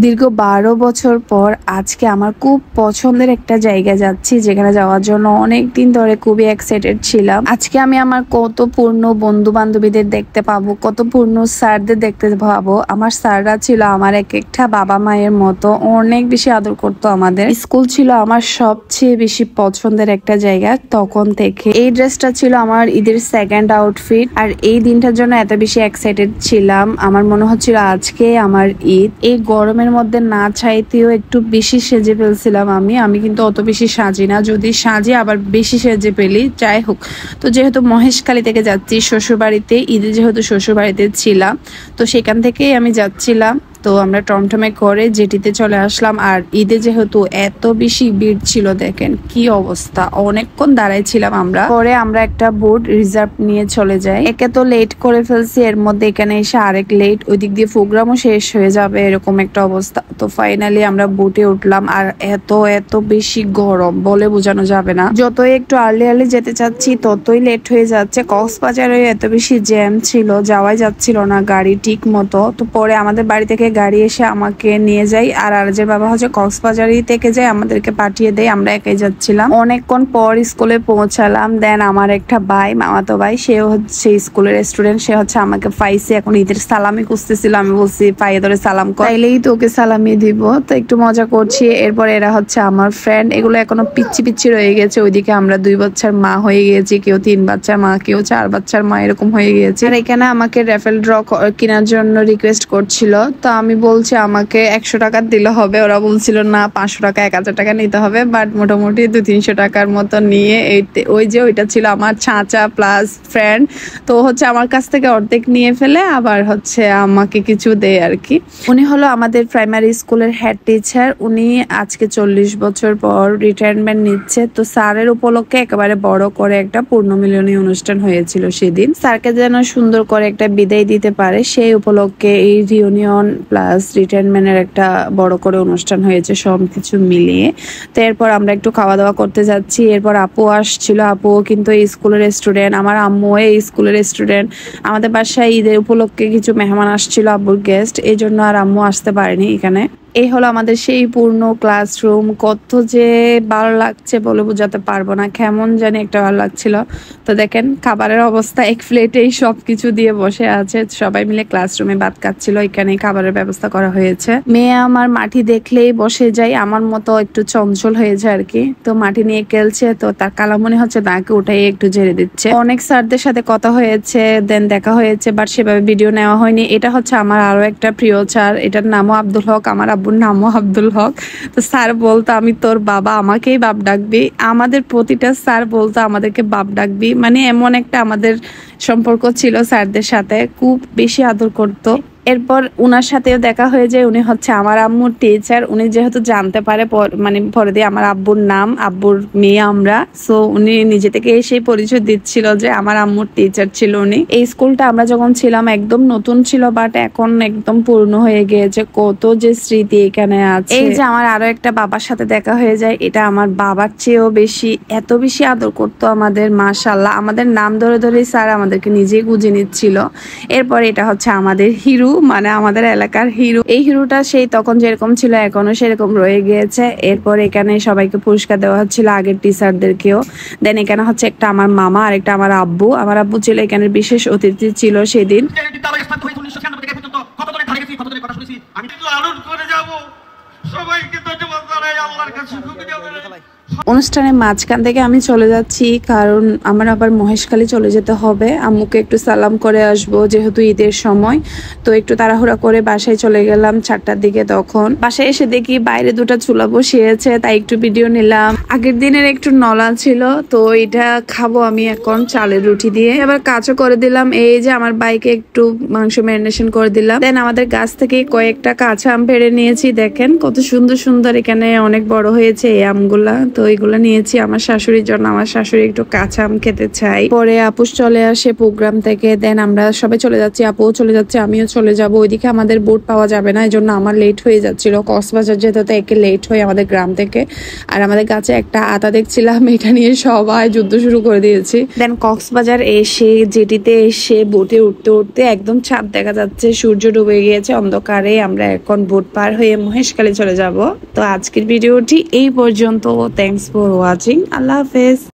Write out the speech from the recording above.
দীর্ঘ ১২ বছর পর আজকে আমার খুব পছন্দের একটা জায়গা যাচ্ছি, যেখানে যাওয়ার জন্য অনেক দিন ধরে খুবই এক্সাইটেড ছিলাম। আজকে আমি আমার কত পূর্ণ বন্ধু বান্ধবীদের দেখতে পাবো, কত পূর্ণ স্যারদের দেখতে পাবো। আমার স্যাররা ছিল আমার এক একটা বাবা মায়ের মতো, অনেক বেশি আদর করতো আমাদের। স্কুল ছিল আমার সবচেয়ে বেশি পছন্দের একটা জায়গা তখন থেকে। এই ড্রেসটা ছিল আমার ঈদের সেকেন্ড আউটফিট, আর এই দিনটার জন্য এত বেশি এক্সাইটেড ছিলাম। আমার মনে হচ্ছিল আজকে আমার ঈদ। এই গরমের মধ্যে না চাইতেও একটু বেশি সেজে ফেলছিলাম আমি কিন্তু অত বেশি সাজি না, যদি সাজি আবার বেশি সেজে ফেলি। যাই হোক, তো যেহেতু মহেশখালী থেকে যাচ্ছি শ্বশুরবাড়িতে, ঈদে যেহেতু শ্বশুরবাড়িতে ছিলাম, তো সেখান থেকেই আমি যাচ্ছিলাম। তো আমরা টমটমে করে জেটিতে চলে আসলাম। আর ঈদে যেহেতু এত বেশি ভিড় ছিল, দেখেন কি অবস্থা, অনেকক্ষণ দাঁড়াইছিলাম আমরা। পরে আমরা একটা বোট রিজার্ভ নিয়ে চলে যাই। একে তো লেট করে ফেলছি, এর মধ্যে এখানে এসে আরেক লেট, ওই দিক দিয়ে প্রোগ্রামও শেষ হয়ে যাবে, এরকম একটা অবস্থা। তো ফাইনালি আমরা বোটে উঠলাম। আর এত বেশি গরম বলে বোঝানো যাবে না। যতই একটু আর্লি যেতে চাচ্ছি ততই লেট হয়ে যাচ্ছে। কক্সবাজারে এত বেশি জ্যাম ছিল, যাওয়াই যাচ্ছিল না গাড়ি ঠিক মতো। তো পরে আমাদের বাড়ি থেকে গাড়ি এসে আমাকে নিয়ে যায়, আর আরজের বাবা হচ্ছে কক্সবাজারই থেকে যায়, আমাদেরকে পাঠিয়ে দেয়। আমরা একাই যাচ্ছিলাম। অনেকক্ষণ পর স্কুলে পৌঁছালাম। দেন আমার একটা ভাই, মামাতো ভাই, সে হচ্ছে স্কুলের স্টুডেন্ট, সে হচ্ছে আমাকে পাইছে। এখন ঈদের সালামি খুঁজতেছিল, আমি বলছি পাইয়ে ধরে সালাম কর, তাইলেই তোকে সালামি দিব। তো একটু মজা করছি। এরপর এরা হচ্ছে আমার ফ্রেন্ড, এগুলো এখনো পিচ্ছি রয়ে গেছে। ওইদিকে আমরা 2 বাচ্চার মা হয়ে গিয়েছি, কেউ 3 বাচ্চার মা, কেউ 4 বাচ্চার মা, এরকম হয়ে গিয়েছে। আর এখানে আমাকে রেফেল ড্র কেনার জন্য রিকোয়েস্ট করছিল। তো আমি বলছি আমাকে 100 টাকা দিলে হবে, ওরা বলছিল না 500 টাকা 1000 টাকা নিতে হবে। বাট মোটামুটি 200-300 টাকার মতো নিয়ে ওই যে ওইটা ছিল আমার চাচা প্লাস ফ্রেন্ড, তো হচ্ছে আমার কাছ থেকে অর্ধেক নিয়ে ফেলে আবার হচ্ছে আমাকে কিছু দেয় আর কি। উনি হলো আমাদের প্রাইমারি স্কুলের হেড টিচার। উনি আজকে 40 বছর পর রিটায়ারমেন্ট নিচ্ছে। তো স্যারের উপলক্ষে একেবারে বড় করে একটা পূর্ণমিলনী অনুষ্ঠান হয়েছিল সেদিন। স্যারকে যেন সুন্দর করে একটা বিদায় দিতে পারে, সেই উপলক্ষে এই রিউনিয়ন প্লাস রিটায়ারমেন্টের একটা বড় করে অনুষ্ঠান হয়েছে সবকিছু মিলিয়ে। তো এরপর আমরা একটু খাওয়া দাওয়া করতে যাচ্ছি। এরপর আপু আসছিল, আপুও কিন্তু এই স্কুলের স্টুডেন্ট, আমার আম্মু এই স্কুলের স্টুডেন্ট। আমাদের বাসায় ঈদের উপলক্ষে কিছু মেহমান আসছিল, আব্বুর গেস্ট, এই জন্য আর আম্মু আসতে পারেনি এখানে। এই হলো আমাদের সেই পূর্ণ ক্লাসরুম। কত যে ভালো লাগছে বলে বোঝাতে পারবো না, কেমন জানি একটা ভালো লাগছিল। তো দেখেন খাবারের অবস্থা, এক প্লেটেই সবকিছু দিয়ে বসে আছে, সবাই মিলে ক্লাসরুমে ভাত খাচ্ছিল। এখানে খাবারের ব্যবস্থা করা হয়েছে। মেয়ে আমার মাটি দেখলেই বসে যায়, আমার মতো একটু চঞ্চল হয়েছে আর কি। তো মাটি নিয়ে খেলছে, তো তার কালামনি হচ্ছে তাকে উঠাই একটু ঝেড়ে দিচ্ছে। অনেক স্যারদের সাথে কথা হয়েছে, দেন দেখা হয়েছে, বাট সেভাবে ভিডিও নেওয়া হয়নি। এটা হচ্ছে আমার আরো একটা প্রিয় স্যার, এটার নামও আব্দুল হক, আমার আব্বুর নামও আব্দুল হক। তো স্যার বলতো আমি তোর বাবা, আমাকেই বাপ ডাকবি। আমাদের প্রতিটা স্যার বলতো আমাদেরকে বাপ ডাকবি, মানে এমন একটা আমাদের সম্পর্ক ছিল স্যারদের সাথে, খুব বেশি আদর করতো। এরপর উনার সাথেও দেখা হয়ে যায়। উনি হচ্ছে আমার আম্মুর টিচার। উনি যেহেতু জানতে পারে মানে পরে দিয়ে আমার আব্বুর নাম, আব্বুর মেয়ে আমরা, সো উনি নিজে থেকে এসে পরিচয় দিচ্ছিল যে আমার আম্মুর টিচার ছিল উনি। এই স্কুলটা আমরা যখন ছিলাম একদম নতুন ছিল, বাট এখন একদম পূর্ণ হয়ে গিয়েছে। কত যে স্মৃতি এখানে আছে। এই যে আমার আরো একটা বাবার সাথে দেখা হয়ে যায়, এটা আমার বাবার চেয়েও বেশি, এত বেশি আদর করতো আমাদের, মাশাআল্লাহ। আমাদের নাম ধরে ধরে স্যার আমাদেরকে নিজেই গুঁজে নিচ্ছিল। এরপর এটা হচ্ছে আমাদের হিরো, মানে আমাদের এলাকার হিরো। এই হিরোটা সেই তখন যেরকম ছিল এখনো সেরকম রয়ে গিয়েছে। এরপর এখানে সবাইকে পুরস্কার দেওয়া হচ্ছিল, আগের টিচারদেরকেও। দেন এখানে হচ্ছে একটা আমার মামা আর একটা আমার আব্বু। আমার আব্বু ছিল এখানে বিশেষ অতিথি ছিল সেদিন। অনুষ্ঠানের মাঝখান থেকে আমি চলে যাচ্ছি, কারণ আমার আবার মহেশখালী চলে যেতে হবে। আম্মুকে একটু সালাম করে আসবো, যেহেতু ঈদের সময়। তো একটু তাড়াহুড়া করে বাসায় চলে গেলাম 4টার দিকে। তখন বাসায় এসে দেখি বাইরে 2টা চুলা বসিয়েছে, তাই একটু ভিডিও নিলাম। আগের দিনের একটু নলা ছিল, তো এটা খাবো আমি এখন চালের রুটি দিয়ে। আবার কাজও করে দিলাম। এই যে আমার বাইকে একটু মাংস ম্যারিনেশন করে দিলাম। দেন আমাদের গাছ থেকে কয়েকটা কাঁচা আম পেড়ে নিয়েছি, দেখেন কত সুন্দর সুন্দর, এখানে অনেক বড় হয়েছে এই আমগুলা। তো এগুলো নিয়েছি আমার শাশুড়ির জন্য। আমার শাশুড়ি একটু কাঁচা আম খেতে চাই। পরে আপুস চলে আসে প্রোগ্রাম থেকে, দেন আমরা সবাই চলে যাচ্ছি, আপুও চলে যাচ্ছে, আমিও চলে যাব। ওইদিকে আমাদের বোট পাওয়া যাবে না, এই জন্য আমার লেট হয়ে যাচ্ছিল। কক্সবাজার যেতে তো একে লেট হয় আমাদের গ্রাম থেকে। আর আমাদের কাছে একটা আতা দেখছিলাম, এটা নিয়ে সবাই যুদ্ধ শুরু করে দিয়েছি। দেন কক্সবাজার এসে জেটিতে এসে বোটে উঠতে উঠতে একদম ছাদ দেখা যাচ্ছে, সূর্য ডুবে গিয়েছে অন্ধকারে। আমরা এখন বোট পার হয়ে মহেশখালী চলে যাব। তো আজকের ভিডিওটি এই পর্যন্ত। Thanks for watching. আল্লাহ হাফেজ।